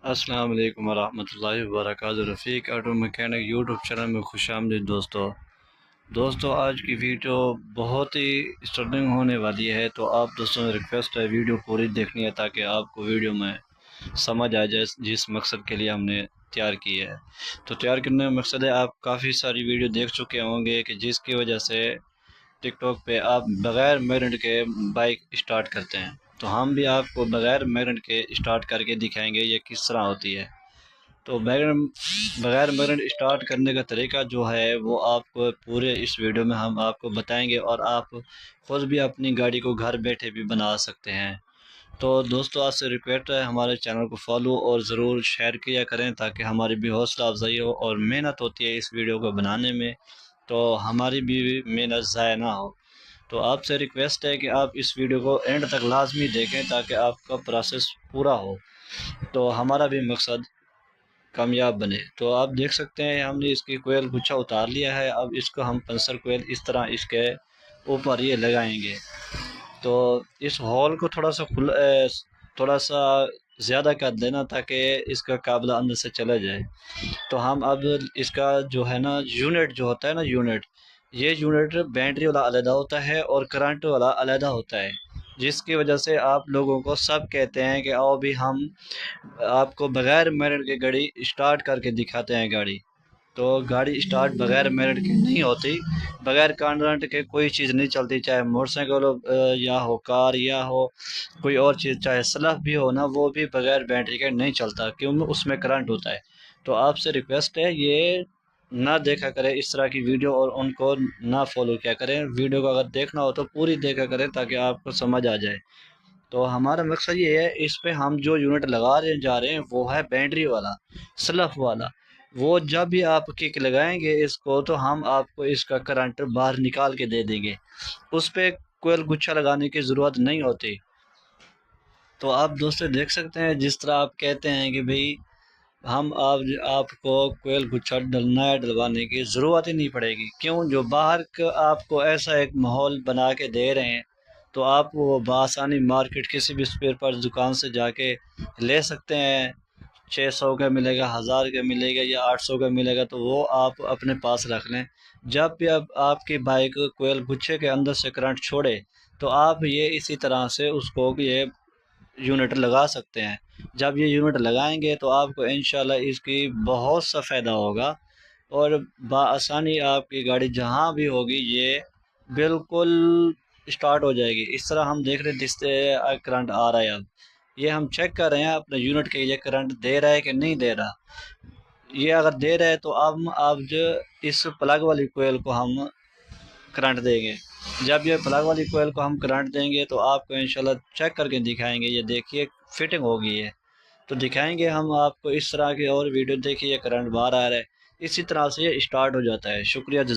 السلام علیکم ورحمۃ اللہ وبرکاتہ۔ رفیق آٹو مکینک یوٹیوب چینل میں خوش آمدید دوستو آج کی ویڈیو بہت ہی اسٹرننگ ہونے والی ہے، تو آپ دوستوں سے ریکویسٹ ہے ویڈیو پوری دیکھنی ہے تاکہ آپ کو ویڈیو میں سمجھ آ جائے جس مقصد کے لیے ہم نے تیار کی ہے۔ تو تیار کرنے کا مقصد ہے، آپ کافی ساری ویڈیو دیکھ چکے ہوں گے کہ جس کی وجہ سے ٹک ٹاک پہ آپ بغیر میگنیٹ کے بائک اسٹارٹ کرتے ہیں، تو ہم بھی آپ کو بغیر میگنیٹ کے اسٹارٹ کر کے دکھائیں گے یہ کس طرح ہوتی ہے۔ تو بغیر میگنیٹ اسٹارٹ کرنے کا طریقہ جو ہے وہ آپ کو پورے اس ویڈیو میں ہم آپ کو بتائیں گے، اور آپ خود بھی اپنی گاڑی کو گھر بیٹھے بھی بنا سکتے ہیں۔ تو دوستو آپ سے ریکویسٹ ہے ہمارے چینل کو فالو اور ضرور شیئر کیا کریں تاکہ ہماری بھی حوصلہ افزائی ہو، اور محنت ہوتی ہے اس ویڈیو کو بنانے میں تو ہماری بھی محنت ضائع نہ ہو۔ تو آپ سے ریکویسٹ ہے کہ آپ اس ویڈیو کو اینڈ تک لازمی دیکھیں تاکہ آپ کا پروسیس پورا ہو، تو ہمارا بھی مقصد کامیاب بنے۔ تو آپ دیکھ سکتے ہیں ہم نے اس کی کوئل گچھا اتار لیا ہے، اب اس کو ہم پنسر کوئل اس طرح اس کے اوپر یہ لگائیں گے۔ تو اس ہول کو تھوڑا سا زیادہ کر دینا تاکہ اس کا قابلہ اندر سے چلا جائے۔ تو ہم اب اس کا جو ہے نا یونٹ جو ہوتا ہے نا یہ یونٹ بیٹری والا علیحدہ ہوتا ہے اور کرنٹ والا علیحدہ ہوتا ہے، جس کی وجہ سے آپ لوگوں کو سب کہتے ہیں کہ آؤ بھی ہم آپ کو بغیر میگنیٹ کے گاڑی اسٹارٹ کر کے دکھاتے ہیں گاڑی۔ تو گاڑی اسٹارٹ بغیر میگنیٹ کی نہیں ہوتی، بغیر کرنٹ کے کوئی چیز نہیں چلتی، چاہے موٹر سائیکل ہو یا ہو کار یا ہو کوئی اور چیز، چاہے سلف بھی ہو نا، وہ بھی بغیر بیٹری کے نہیں چلتا کیونکہ اس میں کرنٹ ہوتا ہے۔ تو آپ سے ریکویسٹ ہے یہ نہ دیکھا کریں اس طرح کی ویڈیو، اور ان کو نہ فالو کیا کریں۔ ویڈیو کو اگر دیکھنا ہو تو پوری دیکھا کریں تاکہ آپ کو سمجھ آ جائے۔ تو ہمارا مقصد یہ ہے، اس پہ ہم جو یونٹ جا رہے ہیں وہ ہے بیٹری والا، سلف والا۔ وہ جب بھی آپ کک لگائیں گے اس کو تو ہم آپ کو اس کا کرنٹ باہر نکال کے دے دیں گے، اس پہ کوئل گچھا لگانے کی ضرورت نہیں ہوتی۔ تو آپ دوستو دیکھ سکتے ہیں جس طرح آپ کہتے ہیں کہ بھئی ہم آپ کو کوئل گچھا ڈلوانے کی ضرورت ہی نہیں پڑے گی، کیوں؟ جو باہر کا آپ کو ایسا ایک ماحول بنا کے دے رہے ہیں تو آپ وہ بآسانی مارکیٹ کسی بھی اسپیئر پارٹس دکان سے جا کے لے سکتے ہیں۔ 600 کا ملے گا، 1000 کا ملے گا یا 800 کا ملے گا، تو وہ آپ اپنے پاس رکھ لیں۔ جب بھی اب آپ کی بائک کوئل گچھے کے اندر سے کرنٹ چھوڑے تو آپ یہ اسی طرح سے اس کو یہ یونٹ لگا سکتے ہیں۔ جب یہ یونٹ لگائیں گے تو آپ کو انشاءاللہ اس کی بہت سا فائدہ ہوگا، اور بآسانی آپ کی گاڑی جہاں بھی ہوگی یہ بالکل اسٹارٹ ہو جائے گی۔ اس طرح ہم دیکھ رہے کرنٹ آ رہا ہے، اب یہ ہم چیک کر رہے ہیں اپنے یونٹ کے یہ کرنٹ دے رہا ہے کہ نہیں دے رہا۔ یہ اگر دے رہا ہے تو اب جو اس پلگ والی کوئل کو ہم کرنٹ دیں گے۔ جب یہ پلگ والی کوئل کو ہم کرنٹ دیں گے تو آپ کو انشاءاللہ چیک کر کے دکھائیں گے، یہ دیکھیے فٹنگ ہوگی ہے تو دکھائیں گے ہم آپ کو اس طرح کی اور ویڈیو۔ دیکھیے کرنٹ باہر آ رہا ہے، اسی طرح سے یہ اسٹارٹ ہو جاتا ہے۔ شکریہ جزاک